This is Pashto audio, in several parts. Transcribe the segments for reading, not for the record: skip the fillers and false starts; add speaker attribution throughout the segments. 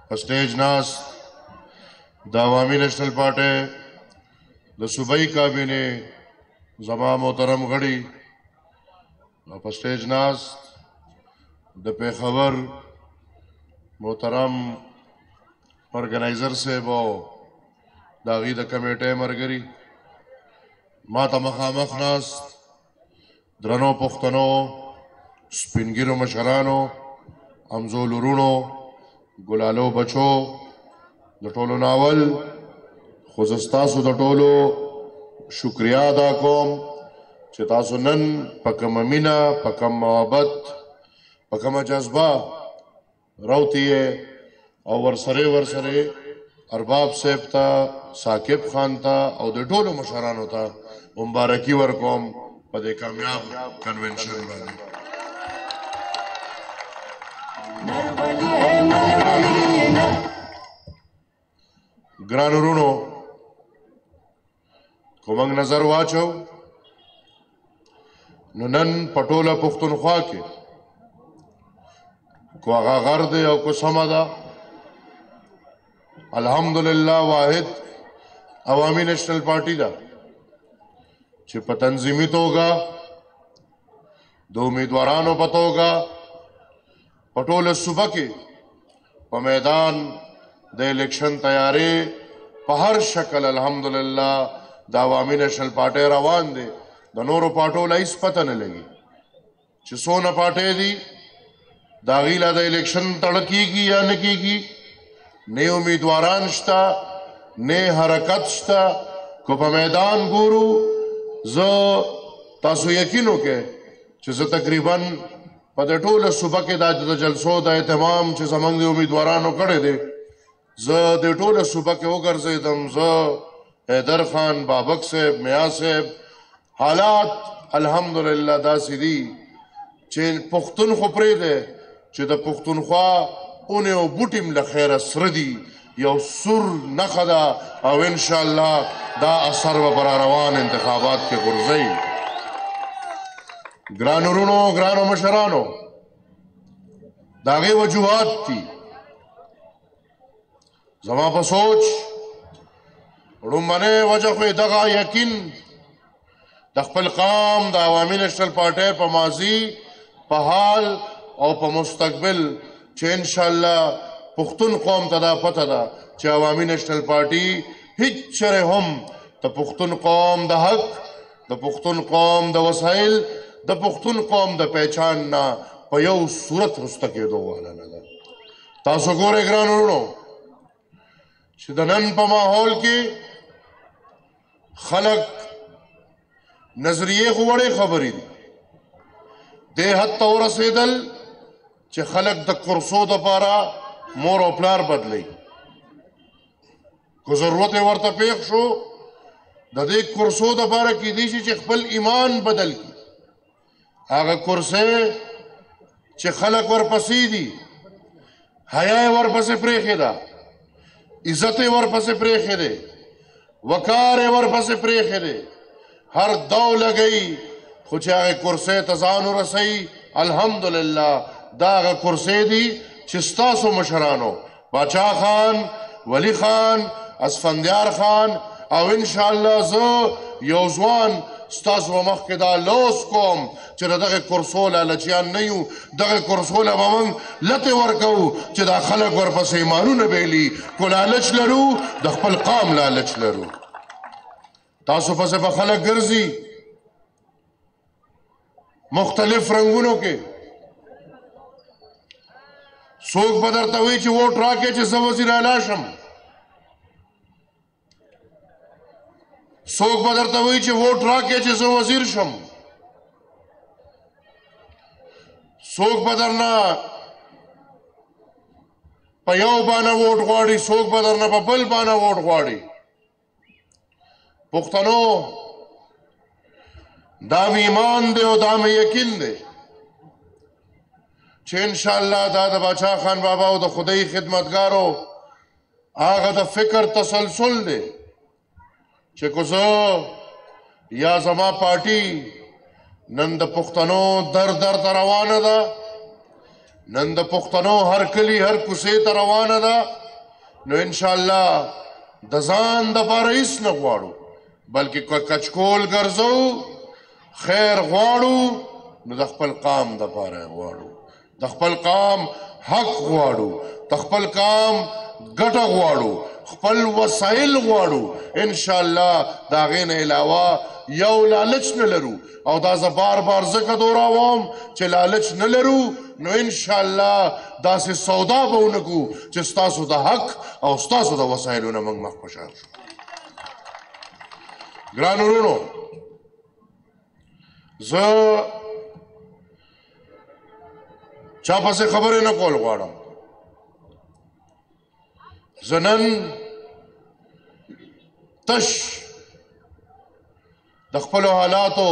Speaker 1: په سټیج ناست د عوامي نیشنل پارټۍ د صوبایي کابینې زما محترم غړي او په سټیج ناست د پیښور محترم ارګنایزر صاحب او د هغې د کمیټۍ ملګري، ما ته مخامخ ناست درنو پښتنو، سپین ږیرو مشرانو، همزولو وروڼو، ګلالو بچو، د ټولو ناول خو زه ستاسو د ټولو شکریا ادا کوم چې تاسو نن په کومه مینه، په کوم محبت، په کومه جذبه راوتي او ورسره ارباب صاحب ته، ثاقب خان ته او د ټولو مشرانو ته مبارکي ورکوم په دې کامیاب کنونشن باندې. ګرانو وروڼو، که موږ نظر واچو نو نن په ټوله پښتونخوا کې کو هغه غر دی او کو سمه ده، الحمدلله واحد عوامي نیشنل پارټي ده چې په تنظیمي توګه د امیدوارانو په توګه په ټوله صوبه کې په میدان د الیکشن تیاری په هر شکل الحمدلله د عوامي نیشنل پارټۍ روان دی. د نورو پارټو له هیڅ پته نه لګي چې څونه پارټۍ دي، د هغې له د الیکشن تړه کېږي یا نه کېږي، نه امیدواران شته، نه حرکت شته. که په میدان ګورو، زه تاسو یقین وکړئ چې زه تقریبا په د ټوله صوبه کې د جلسو د اهتمام چې زموږ د امیدوارانو کړی دی، زه د ټوله صوبه کې وګرځېدم. زه حیدر خان، بابک صاحب، میا صاحب، حالات الحمدلله داسې دي چې پښتون خو پرېږدی چې د پښتونخوا اونې او بوټیم له خیره سره دي، یو سور نښه ده او انشاءالله دا اثر به پر روان انتخابات کې غورځوي. ګرانو وروڼو، ګرانو مشرانو، د هغې وجوهات دي. زما په سوچ لومړنۍ وجه خو یې دغه یقین د خپل قام د عوامي نیشنل پارټۍ په ماضي، په حال او په مستقبل چې انشاءالله پښتون قوم ته دا پته ده چې عوامي نیشنل پارټي هیڅ چرې هم د پښتون قوم د حق، د پښتون قوم د وسایل، د پښتون قوم د پہچان نه په یو صورت رسته کېدو واله نه ده. تاسو ګورئ ګرانو وروڼو چې د نن په ماحول کې خلک نظریې خو وړې خبرې دي، دې حد ته ورسېدل چې خلک د کرسو دپاره مور او پلار بدلی. که ضرورت یې ورته پیښ شو د دې کرسو دپاره کیدی شي چې خپل ایمان بدل کړي. هغه کرسۍ چې خلک ورپسې دي، حیا یې ورپسې پرېښې ده، عزت یې ورپسې پرېښې دی، وقار یې ورپسې پرېښې دی، هر دو لګوي خو چې هغې کرسۍ ته ځان ورسوي. الحمدلله دا هغه کرسۍ دي چې ستاسو مشرانو باچا خان، ولی خان، اسفندیار خان او انشاءالله زه یو ځوان ستاسو په مخ کې دا لوس کوم چې د دغې کرسو لالچیان نه یو، دغې کرسو له به موږ لتې ورکوو چې دا خلک ورپسې ایمانونه بیلي. کو لالچ لرو، د خپل قام لالچ لرو. تاسو پسې به خلک ګرځي مختلف رنګونو کې. څوک به درته وایي چې ووټ راکړې چې زه وزیر اعلی شم، څوک به درته وایي چې ووټ راکړې چې زه وزیر شم، څوک به درنه په یو بانه ووټ غواړي، څوک به درنه په بل بانه ووټ غواړي. پښتنو دا مې ایمان دی او دا مې یقین دی چې انشاءالله دا د باچا خان بابا او د خدای خدمتګارو هغه د فکر تسلسل دی چې که زه یا زما پارټي نن د پښتنو در ته روانه ده، نن د پښتنو هر کلی هر کوڅې ته روانه ده نو انشاءالله د ځان دپاره هېڅ نه غواړو بلکې کچکول ګرځو خیر غواړو نو د خپل قام دپاره غواړو د خپل قام حق غواړو د خپل قام ګټه غواړو خپل وسایل غواړو انشاءالله د هغې نه علاوه یو لالچ نه لرو او دا زه بار بار ځکه دوراوم چې لالچ نه لرو نو انشاءالله داسې سودا به ونه کړو چې ستاسو د حق او ستاسو د وسایلو نه موږ مخ په شا شو ګرانو وروڼو زه چا پسې خبرې نه کول غواړم زه نن تش د خپلو حالاتو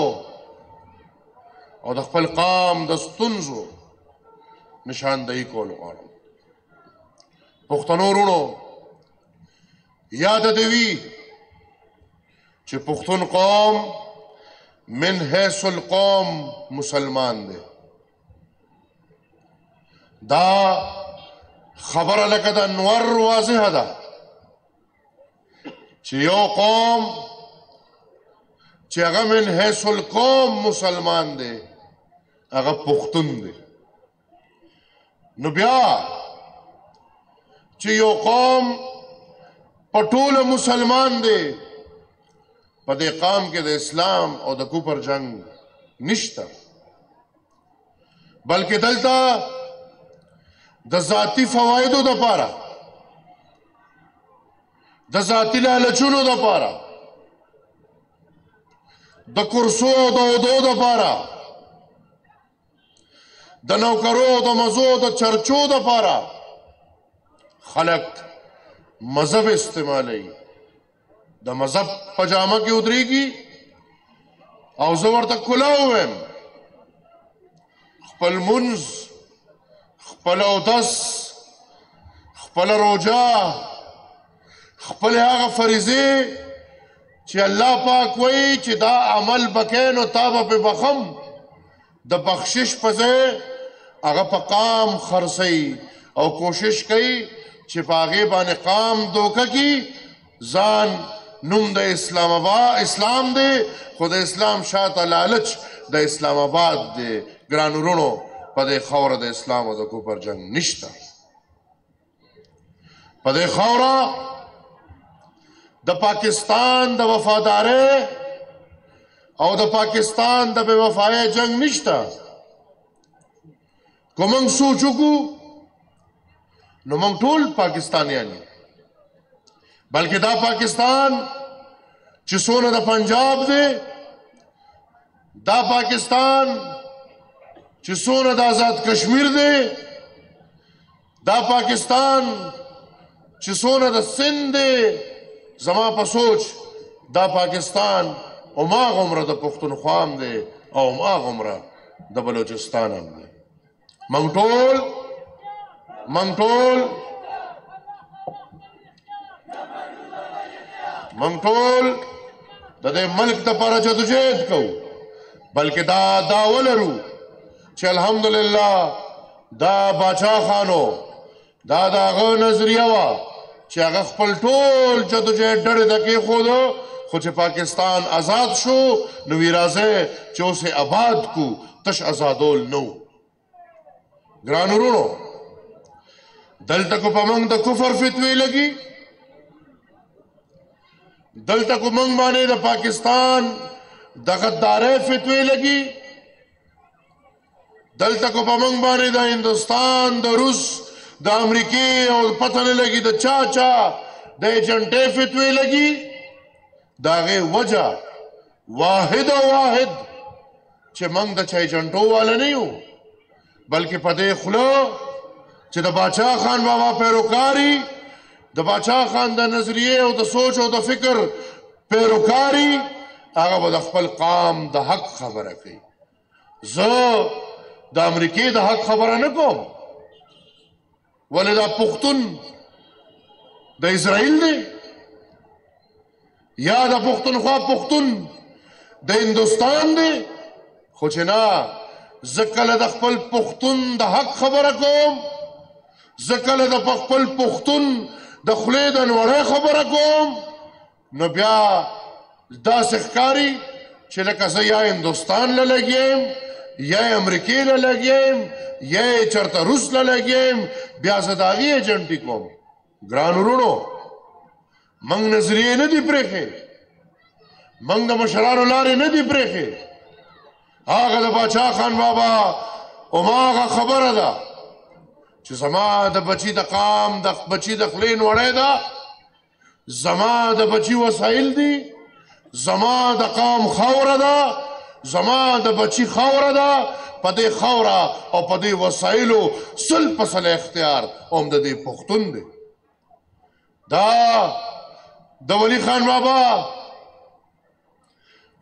Speaker 1: او د خپل قام د ستونزو نشاندهي کول غواړم پښتنو وروڼو یاد دې وي چې پښتون قوم من حیث القوم مسلمان دی دا خبره لکه د انور واضحه ده چې یو قوم چې هغه من حیث القوم مسلمان دی هغه پښتون دی نو بیا چې یو قوم په ټوله مسلمان دی په دې قام کې د اسلام او د کفر جنگ نشته بلکې دلته د ذاتی فوایدو دپاره د ذاتی لالچونو دپاره د کرسو او د عهدو دپاره د نوکرو او د مزو او د چرچو دپاره خلق مذهب استعمالوي د مذهب په جامه کې ودرېږي او زه ورته کلا ووایم خپل منځ خپل اودس خپل روجه خپل هغه فریضې چې الله پاک وایي چې دا عمل بکې نو تا به پې بخم د بخشش په ځای هغه په قام خرڅوي او کوشش کوي چې په هغې باندې قام دوکه کي ځان نوم د اسلام دی خو د اسلام شاته لالچ د اسلام آباد دی ګرانو وروڼو په دې خاوره د اسلام او د کفر جنگ نشته په دې خاوره د پاکستان د وفادارۍ او د پاکستان د بې وفایۍ جنگ نشته که موږ سوچ وکړو نو موږ ټول پاکستانیان یو بلکې دا پاکستان چې څونه د پنجاب دی دا پاکستان چې څونه د آزاد کشمیر دی دا پاکستان چې څونه د سند دی زما په سوچ دا پاکستان هماغومره د پښتونخوا هم دی او هماغومره د بلوچستان هم دی موږ ټول د دې ملک دپاره جدوجہد کوو بلکې دا ولرو چې الحمدلله دا باچا خانو دا د هغه نظریه وه چې هغه خپل ټول جدوجہد ډډې ته کېښودو خو چې پاکستان آزاد شو نو وی راځئ چې اوس یې آباد کو تش آزادول نه و ګرانو وروڼو دلته کو په موږ د کفر فتوې لګي دلته کو موږ باندې د پاکستان د غدارۍ فتوې لګي دلته کو په موږ باندې د هندوستان د روس د امریکې او پته نه لګي د چا د ایجنټۍ فتوې لګي د هغې وجه واحد چې موږ د چا ایجنټو والا نه یو بلکې په دې خوله چې د باچا خان بابا پیروکاري د باچا خان د نظریې او د سوچ او د فکر پیروکاري هغه به د خپل قام د حق خبره کوي زه د امریکې د حق خبره نه کوم ولې دا پښتون د اسرائیل دی یا د پښتونخوا پښتون د هندوستان دی خو چې نه زه کله د خپل پښتون د حق خبره کوم، زه کله د خپل پښتون د خولې د نوړۍ خبره کوم، نو بیا داسې ښکاري چې لکه زه یا هندوستان له لګیم، یا امریکې له لګیم، یا چېرته روس له لګیم، بیا زه د هغې ایجنټي کوم. ګران ورونو، موږ نظریې نه دي پرېښې، موږ د مشرانو لارې نه دي پرېښې. هغه د باچا خان بابا هماغه خبره ده چې زما د بچي د قام د بچي د خولې نوړی ده، زما د بچي وسایل دي، زما د قام خاوره ده، زما د بچي خاوره ده، په دې خاوره او په دې وسایلو سل په سل اختیار هم د دې پښتون دی. دا د ولی خان بابا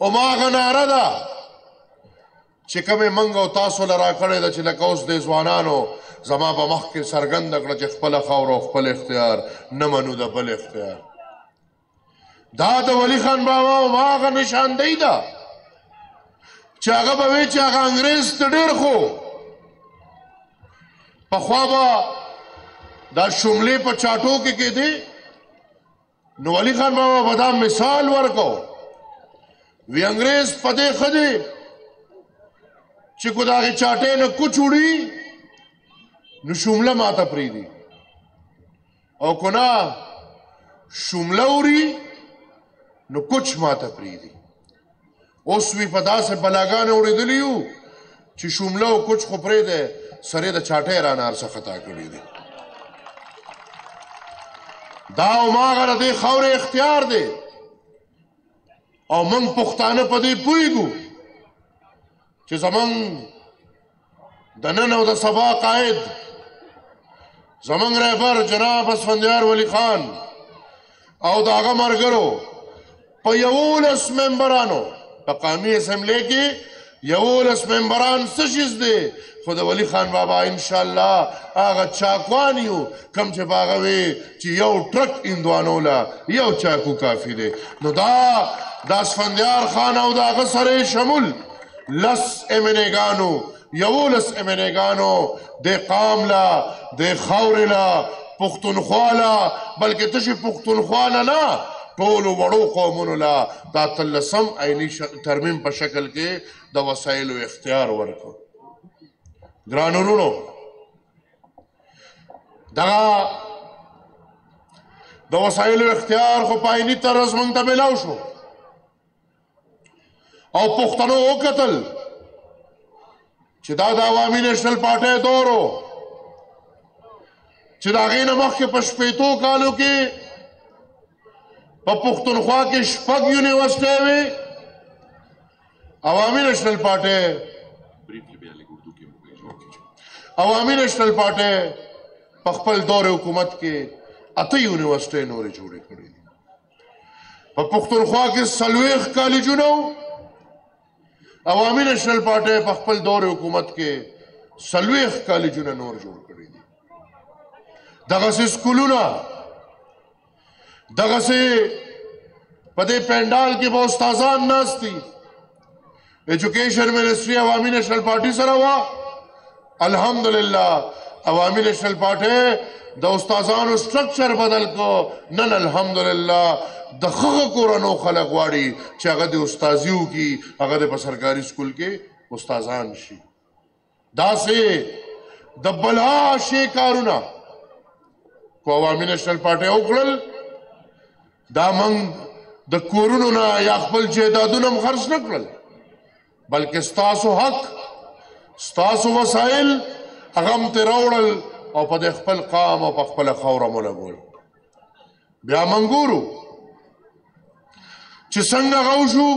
Speaker 1: هماغه ناره ده چې کومې موږ او تاسو له راکړې ده چې لکه اوس د ځوانانو زما په مخ کې څرګنده کړه چې خپله خاوره او خپل اختیار نه منو د بل اختیار. دا د ولی خان بابا هماغه نشاندهی ده چې هغه به وایي چې هغه انګریز ته ډېر خو پخوا به دا شملې په چاټو کې کېدې، نو ولی خان بابا به دا مثال ورکو، وی انګریز په دې ښه دی چې کو د هغې چاټې نه کوچ وړي نو شمله ماته پرېږدي، او که نه شمله وړي نو کوچ ماته پرېږدي. اوس وی په داسې بلاګانې اورېدلي یو چې شمله او کوچ خو پرېږدی، سرې د چاټۍ رانه هر څه خطا کړي دي. دا هماغه د دې خاورې اختیار دی او موږ پښتانه په دې پوهېږو چې زموږ د نن او د سبا قائد زموږ رهبر جناب اسفندیار ولی خان او د هغه ملګرو په 11 ممبرانو په قومي اسمبلۍ کې 11 ممبران څه شیز دی، خو د ولی خان بابا انشاءالله هغه چاکوان یو کم چې په هغه وی چې یو ټرک هندوانو له یو چاکو کافي دی. نو دا د اسفندیار خان او د هغه سره شمول 10 امنېګانو 11 امنېګانو د قام له د خاورې له پښتونخوا له بلکې تشې پښتونخوا له نه ټولو وړو قومونو له دا 13 عیني ترمیم په شکل کې د وسایلو اختیار ورکړو. ګرانو وروڼو، دغه د وسایلو اختیار خو په عیني طرز موږ ته میلاو شو او پښتنو وکتل چې دا د عوامي نیشنل پارټۍ دور و چې د هغې نه مخکې په 80 کالو کې په پښتونخوا کې 6 یونیورسټۍ وې. عوامي نیشنل پارټۍ په خپل دور حکومت کې 8 یونیورسټۍ نورې جوړې کړې دي. په پښتونخوا کې 40 کالجونه وو. عوامي نیشنل پارټۍ په خپل دور حکومت کې 40 کالجونه نور جوړ کړي دي. دغسې سکولونه، دغسې په دې پینډال کې به استادان ناست دي. ایجوکیشن منسټري عوامي نیشنل پارټي سره وه. الحمدلله عوامي نیشنل پارټۍ د استادانو سټرکچر بدل کو. نن الحمدلله د ښه کورنو خلک غواړي چې هغه د استازي وکړي، هغه د په سرکاري سکول کې استادان شي. داسې د بلا شی کارونه کو عوامي نیشنل پارټۍ وکړل، دا موږ د کورونو نه یا خپل جایدادونه هم خرڅ نه کړل، بلکې ستاسو حق ستاسو وسایل هغه هم ترې راوړل او په د خپل قام او په خپله خاوره مو لګول. بیا موږ ګورو چې څنګه هغه وشو.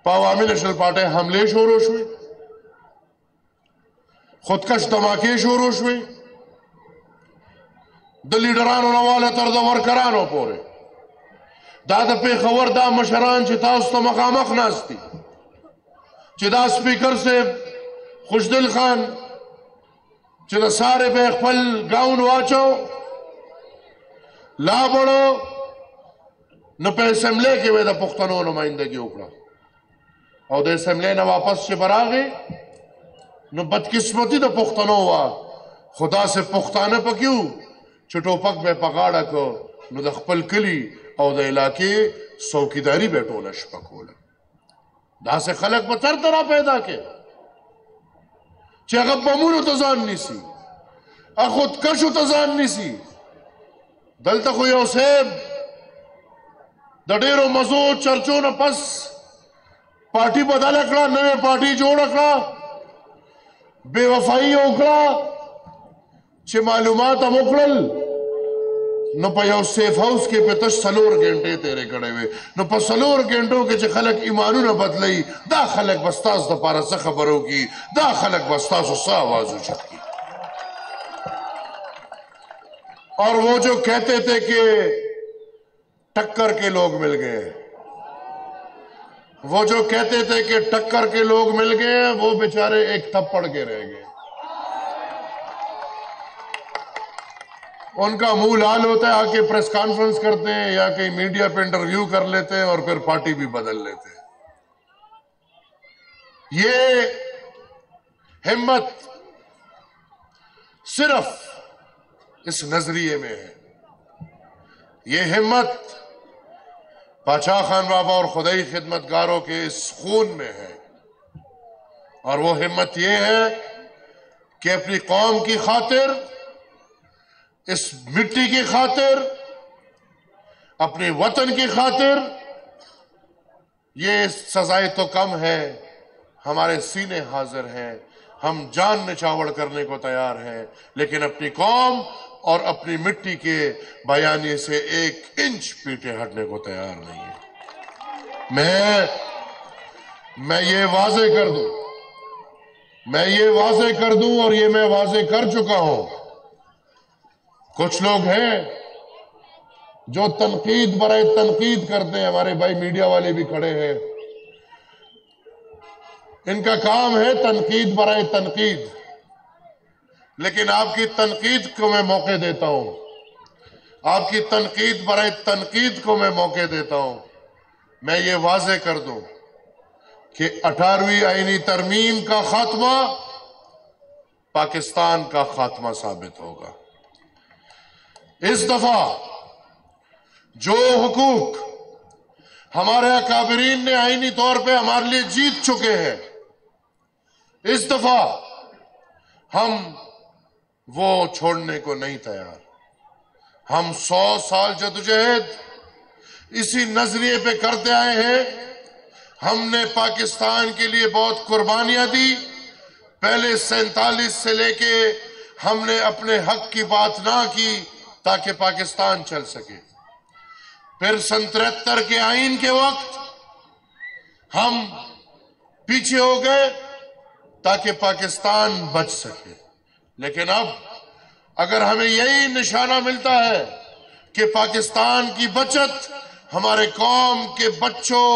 Speaker 1: په عوامي نیشنل پارټۍ حملې شروع شوې، خودکش دماکې شروع شوې، د لیډرانو نه واله تر د ورکرانو پورې. دا د پېښور دا مشران چې تاسو ته مخامخ ناست دي، چې دا سپیکر صاحب خوشدل خان چې د سارې به خپل ګاون واچو لا بړو نو په اسمبلۍ کې به د پښتنو نمایندګي وکړه. او د اسمبلی نه واپس چې براغې نو بدقسمتي د پښتنو وا خدا سے پښتانه پکیو چې ټوپک به په غاړه کو نو د خپل کلی او د علاقې څوکیداري به ټوله شپه کوله. داسې خلک به تر طرح پیدا کې چې هغه بمونو ته ځان نیسي، هغه خودکشو ته ځان نیسي. دلته خو یو صاحب د ډېرو مزو چرچو نه پس پارټي بدله کړه، نوې پارټي جوړه کړه، بے وفایي وکړه چې معلومات هم وکړل نو په یو سیف هاوس کې په تش 4 غنټې تیرې کړې وې. نو په 4 غنټو کې چې خلک ایمانونه بدلوي دا خلک به ستاسو دپاره څه خبرو کي، دا خلک به ستاسو څه آواز اوچت کي. اور وہ جو کہتے تھے کہ ٹکر کے لوگ مل گئے، وہ جو کہتے تھے کہ ٹکر کے لوگ مل گئے وہ بیچارے ایک تھپڑ کے رہ گئے. ان کا منہ لال ہوتا ہے، آ کے پریس کانفرنس کرتے ہیں یا کہیں میڈیا پہ انٹرویو کر لیتے ہیں اور پھر پارٹی بھی بدل لیتے ہیں. یہ ہمت صرف اس نظریے میں ہے، یہ ہمت پاچا خان بابا اور خدائی خدمتگاروں کے اس خون میں ہے. اور وہ ہمت یہ ہے کہ اپنی قوم کی خاطر، اس مٹی کی خاطر، اپنے وطن کی خاطر، یہ سزائے تو کم ہے، ہمارے سینے حاضر ہیں، ہم جان نچاور کرنے کو تیار ہیں، لیکن اپنی قوم اور اپنی مٹی کے بیانیے سے 1 انچ پیٹے ہٹنے کو تیار نہیں ہے. میں یہ واضح کر دوں اور یہ میں واضح کر چکا ہوں. کچھ لوگ ہیں جو تنقید برائے تنقید کرتے ہیں، ہمارے بھائی میڈیا والے بھی کھڑے ہیں، ان کا کام ہے تنقید برائے تنقید. لیکن آپ کی تنقید کو میں موقع دیتا ہوں، آپ کی تنقید برائے تنقید کو میں موقع دیتا ہوں. میں یہ واضح کر دوں کہ 18ویں آئینی ترمیم کا خاتمہ پاکستان کا خاتمہ ثابت ہوگا. اس دفعہ جو حقوق ہمارے اکابرین نے آئینی طور پہ ہمارے لیے جیت چکے ہیں، اس دفعہ ہم وہ چھوڑنے کو نہیں تیار. ہم 100 سال جدوجہد اسی نظریے پہ کرتے آئے ہیں. ہم نے پاکستان کے لیے بہت قربانیاں دی. پہلے 47 سے لے کے ہم نے اپنے حق کی بات نہ کی تاکہ پاکستان چل سکے. پھر 73 کے آئین کے وقت ہم پیچھے ہو گئے تاکہ پاکستان بچ سکے. لیکن اب اگر ہمیں یہی نشانہ ملتا ہے کہ پاکستان کی بچت ہمارے قوم کے بچوں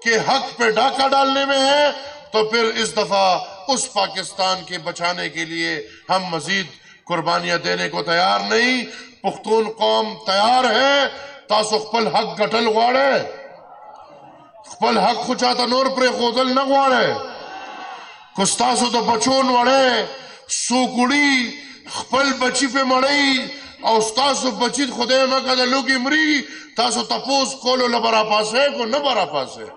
Speaker 1: کے حق پہ ڈاکہ ڈالنے میں ہے تو پھر اس دفعہ اس پاکستان کے بچانے کے لیے ہم مزید قربانیاں دینے کو تیار نہیں. پختون قوم تیار ہے تاسو خپل حق گٹل غواړئ، خپل حق خو چاته نور پرې ښودل نه غواړئ. که ستاسو د بچو وړی څو کړي خپل بچي پې مړئ او ستاسو بچي خدای مکه د لوږې مري، تاسو تپوس کولو له به راپاڅئ که نه به راپاڅئ.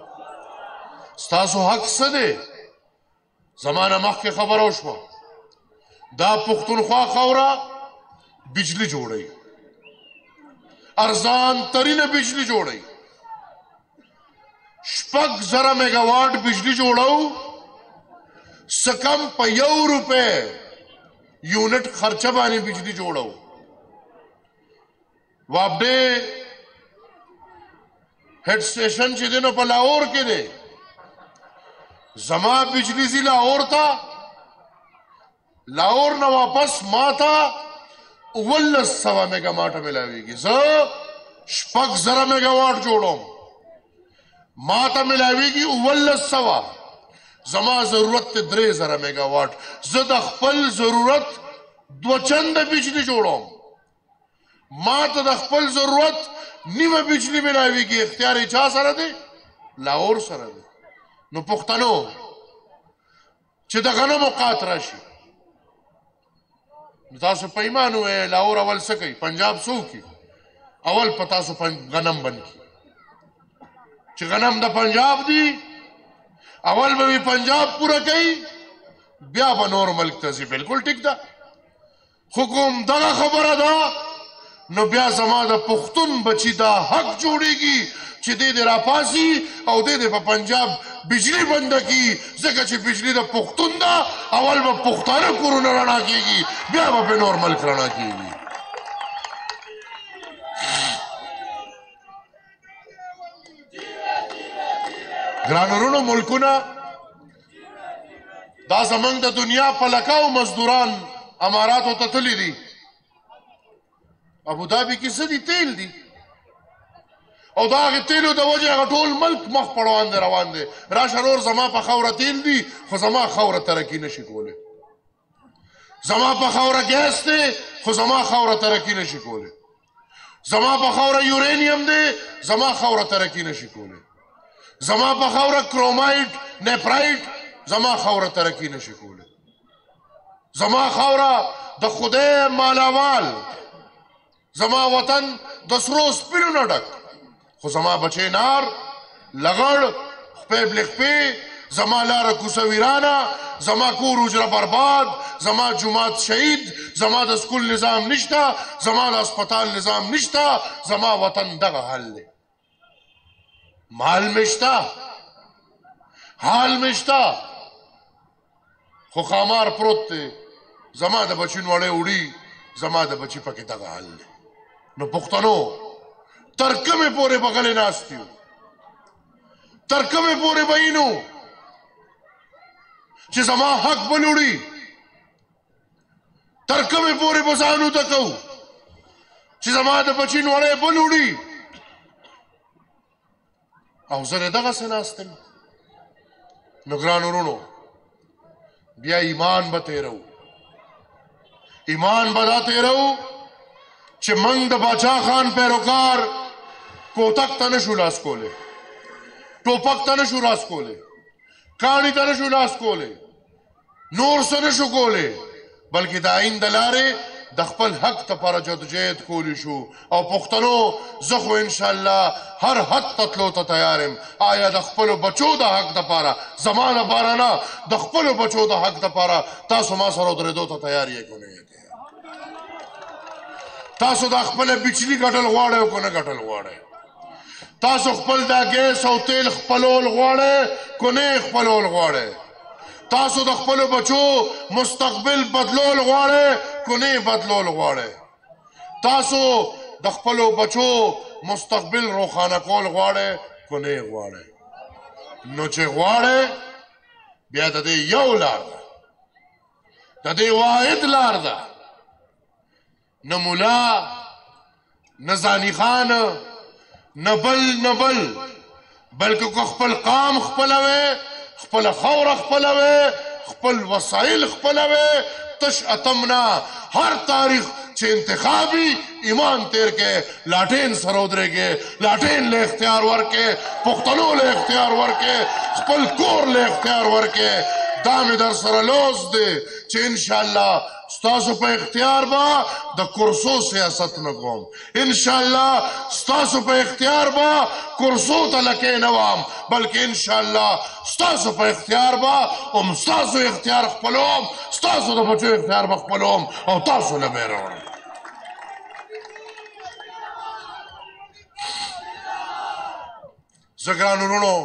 Speaker 1: ستاسو حق څه دی؟ زما نه مخکې خبره وشوه، دا پښتونخوا خاوره بجلی جوړی، ارزان ترینه بجلی جوړی. 6,000 میگا واٹ بجلی جوړو، سکم په ₹1 یونٹ خرچه باندې بجلی جوړو. وابډې هډ سټیشن چې دی نو په لاهور کې دی. زما بجلی زی لاهور ته، لاهور نه واپس ما ته 1,900 میگا واٹ ملاویږي. زه 6,000 میگا واٹ جوړوم، ما ته ملاویږي 1,900. زما ضرورت ته 3,000 میگا واٹ. زه د خپل ضرورت 2 چنده بجلی جوړوم، ما ته د خپل ضرورت نیمه بجلی ملاویږي. اختیار چا سره دی؟ لاهور سره دی. نو پښتنو چې د غنمو قات راشي نو تاسو په ایمان ووایئ لاهور اول څه کوي پنجاب څه وکړي اول په تاسو غنم بند کړي چې غنم د پنجاب دي اول به پنجاب پوره کوي بیا به نور ملک ته ځي بلکل ټیک ده خو کوم دغه خبره ده نو بیا زما د پښتون بچي دا حق جوړیږي چې دې دې راپاسي او دې دې په پنجاب بجلی بنده کی ځکه چې بجلی د پښتون ده اول به پښتانه کورونه رڼا کېږي بیا به په نور ملک رڼا کېږي ګرانو وروڼو ملکونه دا زمونږ د دنیا پلکاو مزدوران اماراتو ته تللي دي ابودابي کې څه دي تیل دي او دا هغې تیلو د وجې هغه ټول ملک مخ پړوان دی روان دی راشه رور زما په خاوره تیل دي خو زما خاوره ترقي نشي کولی زما په خاوره ګیس دی خو زما خاوره ترقي نشي کولی زما په خاوره یورینیم دی زما خاوره ترقي نشي کولی زما په خاوره کرومایټ نیپرایټ زما خاوره ترقي نشي کولی زما خاوره د خدای مالامال زما وطن د سرو سپینو نه ډک خو زما بچی نار لغړ خپې بلخپې زما لاره کوڅه ویرانه زما کور اجره برباد زما جومات شهید زما د سکول نظام نشته زما د اسپتال نظام نشته زما وطن دغه حال دی مال مشته حال مشته خو خامار پروت دی زما د بچی نوړی وړي زما د بچی پکې دغه حال دی نو پښتنو تر کومې پورې به غلې ناست یو تر کومې پورې به اینو چې زما حق به لوړي تر کومې پورې به ځان اوته کوو چې زما د بچي نوړی به لوړي او زه دغسې ناست یم نو ګرانو وروڼو بیا ایمان به تیرو ایمان به دا تیرو چې موږ د باچا خان پیروکار کوتک ته نشو لاس کولی ټوپک ته نشو لاس کولی کاڼي ته نشو لاس کولی نور څه نشو کولی بلکې د آیین د لارې د خپل حق دپاره جدوجہد کولی شو او پښتنو زه خو انشاءالله هر حد ته تلو ته تیار یم آیا د خپلو بچو د حق دپاره زما لپاره نه د خپلو بچو د حق دپاره تاسو ما سره ودرېدو ته تیار یې که نه یې تاسو دا خپل بجلی ګټل غواړئ او که نه ګټل غواړئ تاسو خپل دا ګیس او تیل خپلول غواړئ که نه خپلول غواړئ تاسو د خپلو بچو مستقبل بدلول غواړئ که نه بدلول غواړئ تاسو د خپلو بچو مستقبل روښانه کول غواړئ که نه غواړئ نو چې غواړئ بیا د دې یو لار ده د دې واحد لار ده نه ملا نه زانی خان نه بل بلکې که خپل قام خپلوي خپل خاوره خپلوي خپل وسایل خپلوي تش اتمنا هر تاریخ چې انتخابي ایمان تیر کې لاټین سره ودرېږي لاټین له اختیار ورکې پښتنو له اختیار ورکې خپل کور له اختیار ورکې دا مې در سره لوز دی چې انشاءالله ستاسو په اختیار به د کرسو سیاست نه کوم انشاءالله ستاسو په اختیار به کرسو ته لکې نه وام بلکې انشاءالله ستاسو په اختیار به هم ستاسو اختیار خپلوم ستاسو د بچو اختیار به خپلوم او تاسو له مې راوړم زه ګرانو وروڼو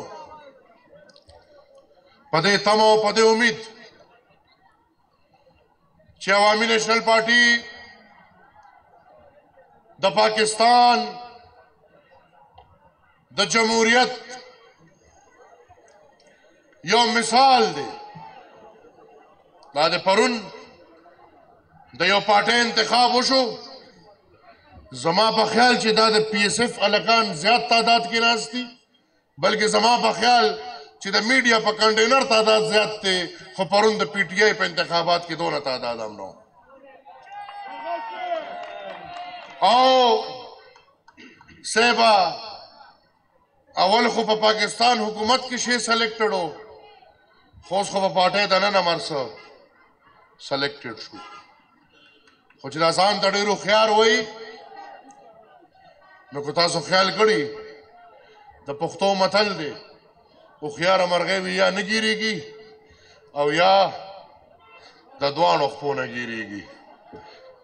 Speaker 1: په دې تمه او په دې امید چې عوامي نیشنل پارټي د پاکستان د جمهوریت یو مثال دی دا د پرون د یو پارټۍ انتخاب وشو زما په خیال چې دا د پی ایس ایف هلکان زیات تعداد کې ناست دي بلکې زما په خیال چې د میډیا په کنټینر تعداد زیات دی خو پرون د پی ټی آی په انتخابات کې دونه تعداد هم نه او صاحبه اول خو په پاکستان حکومت کې شی سلیکټډ و خو اوس خو په پارټۍ دننه مرسه سلیکټډ شو خو چې دا ځان ته ډېر هوښیار وایي نو که تاسو خیال کړي د پښتو متل دی هوښیاره مرغۍ وي یا نه ګیرېږي او یا د دواړو خپو نه ګیرېږي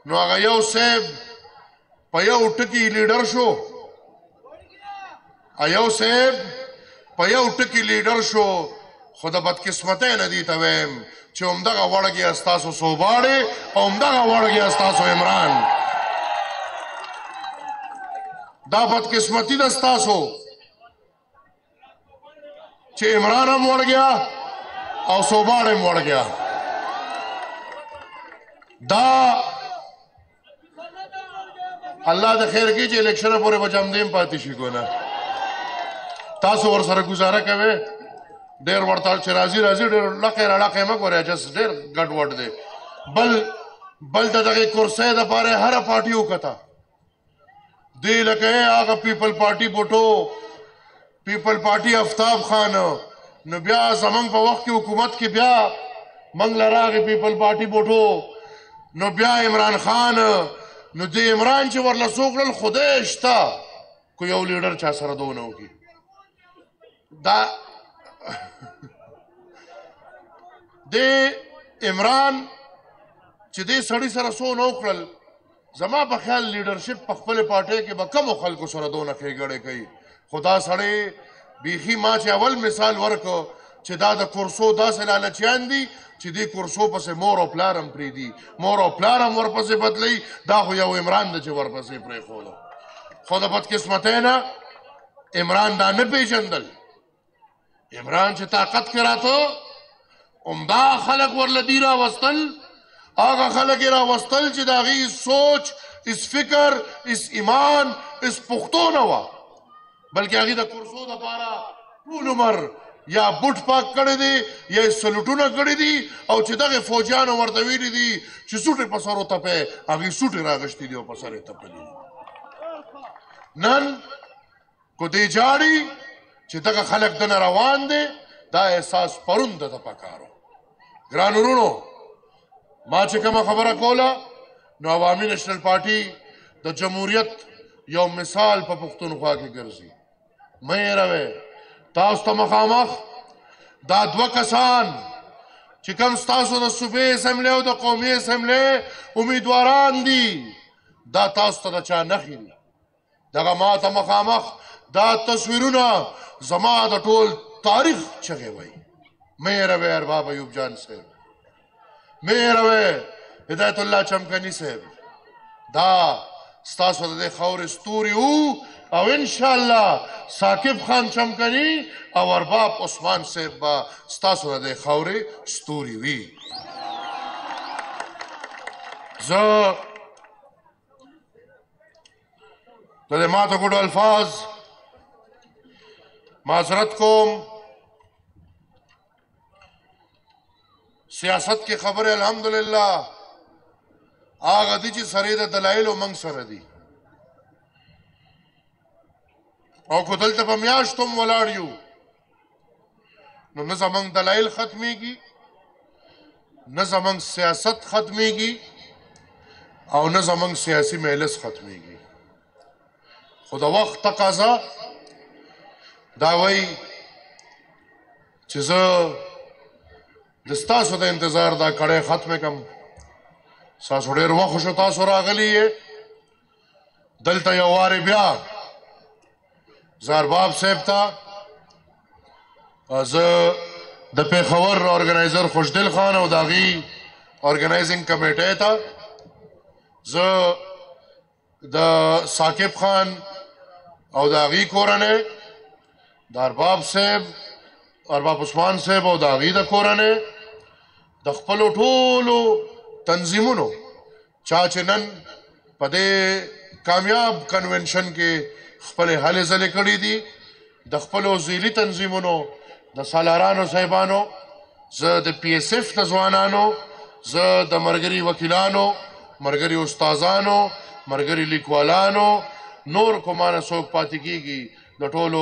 Speaker 1: نو هغه یو صاحب په یو ټکي لیډر شو یو صاحب په یو ټکي لیډر شو خو د بدقسمتۍ نه دي ته وایم چې همدغه وړګې ستاسو صوباړې او همدغه وړګې ستاسو عمران دا بدقسمتي ده ستاسو چې عمران هم وړ گیا او صوباړ هم وړ گیا دا الله د خیر کې چې الیکشن پورې بچم دیم پاتې شي کنه تاسو ور سره گزاره کوي ډېر ورته چې راځي ډېر لکه مه ګورئ جس ډېر ګډ وډ دی بل د دغې کرسۍ دپاره هره پارټي وکته دی لکه هغه پیپل پارټي بوټو پیپل پارټي افتاب خان نو بیا زمنګ په وخت کې حکومت کې بیا منګ لراغې پیپل پارټي بوټو نو بیا عمران خان نو د عمران چې ورله څوک کړل خدای شته کو یو لیډر چا سره دونه وکړي دا د عمران چې دې سړي سره څو نه وکړل زما په خیال لیډرشپ په خپلې پارټۍ کې به کمو خلکو سره دونه ښېګړې کوي خو دا سړی بیخي ما چې اول مثال ورکړ چې دا د کورسو داسې لالچیان دي چې دې کورسو پسې مور او پلار هم پرېږدي مور او پلار هم ورپسې بدلوي دا خو یو عمران ده چې ورپسې پرېښوده خو د بدقسمتۍ نه عمران دا نه پېژندل عمران چې طاقت کې راته عمده خلک ورله دي راوستل هغه خلک یې راوستل چې د هغې سوچ اس فکر اس ایمان اس پښتو نه وه بلکې هغې د کورسو دپاره ټول عمر یا بوټ پاک کړی دی یا سلوټونه کړي دي او چې دغې فوجیانو ورته ویلي دي چې سوټې په سر وتپی هغې سوټې راغشتي دي او په سر یې تپلي دي نن کو دی جاړي چې دغه خلک دنه روان دی دا احساس پرون ده ته پکارو ګرانو وروڼو ما چې کومه خبره کوله نو عوامي نیشنل پارټي د جمهوریت یو مثال په پښتونخوا کې ګرځي مه هېروئ تاسو ته مخامخ دا دوه کسان چې کوم ستاسو د صوبې اسمبلۍ او د قومي اسمبلۍ امیدواران دي دا تاسو ته د چا نښې دي دغه ما ته مخامخ دا تصویرونه زما د ټول تاریخ چغې وایي مه هېروئ ارباب ایوب جان صاحب مه هېروئ هدایت الله چمکني صاحب دا ستاسو د دې خاورې ستوري وو او انشاءالله ثاقب خان چمکني او ارباب عثمان صاحب به ستاسو د دې خاورې ستوري وي زه د دې ماته ګډو الفاظ معذرت کوم سیاست کې خبرې الحمدلله هغه دي چې سره د دلایلو منځ سره دي او که دلته په میاشتو هم ولاړ یو نو نه زموږ دلایل ختمیږي نه زموږ سیاست ختمیږي او نه زموږ سیاسي مجلس ختمیږي خو د وخت تقاضا دا وایي چې زه د ستاسو د انتظار دا کړی ختمه کم ستاسو ډېر وخت شو تاسو راغلي یې دلته یو وارې بیا زه ارباب صاحب ته زه د پېښور ارګنایزر خوشدل خان او د هغې ارګنایزنګ کمیټۍ ته زه د ثاقب خان او د هغې کورنۍ د ارباب صاحب ارباب عثمان صاحب او د هغې د کورنۍ د خپلو ټولو تنظیمونو چا چې نن په دې کامیاب کنونشن کې خپلې هلې ځلې کړي دي د خپلو ذیلي تنظیمونو د سالارانو صاحبانو زه د پی ایس ایف د ځوانانو زه د ملګري وکیلانو ملګري استادانو ملګري لیکوالانو نور کومانه څوک پاتې کېږي د ټولو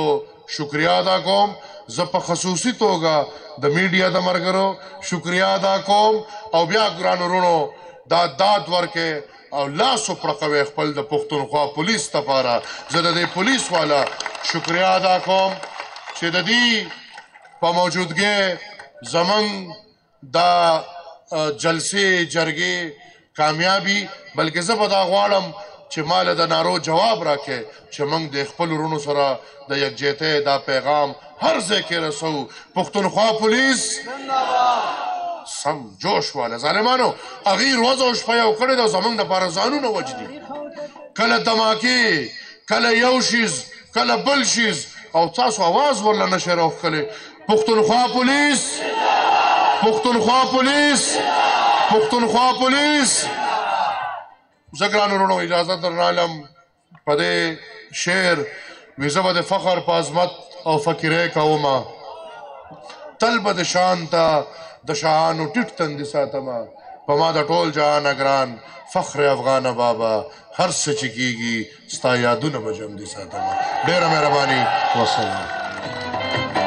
Speaker 1: شکریا ادا کوم. زه په خصوصي توګه د میډیا د ملګرو شکریا ادا کوم او بیا ګرانو وروڼو دا داد ورکې او لاس وپړقوي خپل د پښتونخوا پولیس دپاره. زه د دې پولیس والا شکریا ادا کوم چې د دې په موجودګۍ زمونږ دا جلسې جرګې کامیابي، بلکې زه به دا غواړم چې مال د نارو جواب راکې چې موږ د خپل ورونو سره د یکجهتۍ دا پیغام هر ځای کې رسو. پښتونخوا پولیس سم جوش والا ظالمانو هغې ورځ او شپه یو کړې ده، زموږ دپاره ځانونه وجدي، کله دماکې، کله یو شیز، کله بل شیز، او تاسو اواز ورله نشئ راوښکلی. پښتونخوا پولیس، پښتونخوا پولیس، پښتونخوا پولیس. زه ګرانو وروڼو اجازه درنالم په دې شعر وي زه به د فخر په عظمت او فقیرۍ کومه، تل به د شان ته د شاهانو ټیټ تندي ساتمه، په ما د ټول جهانه ګران فخر افغانه بابا، هر څه چې کېږي ستا یادونه به جمدي ساتمه. ډېره مهرباني، والسلام.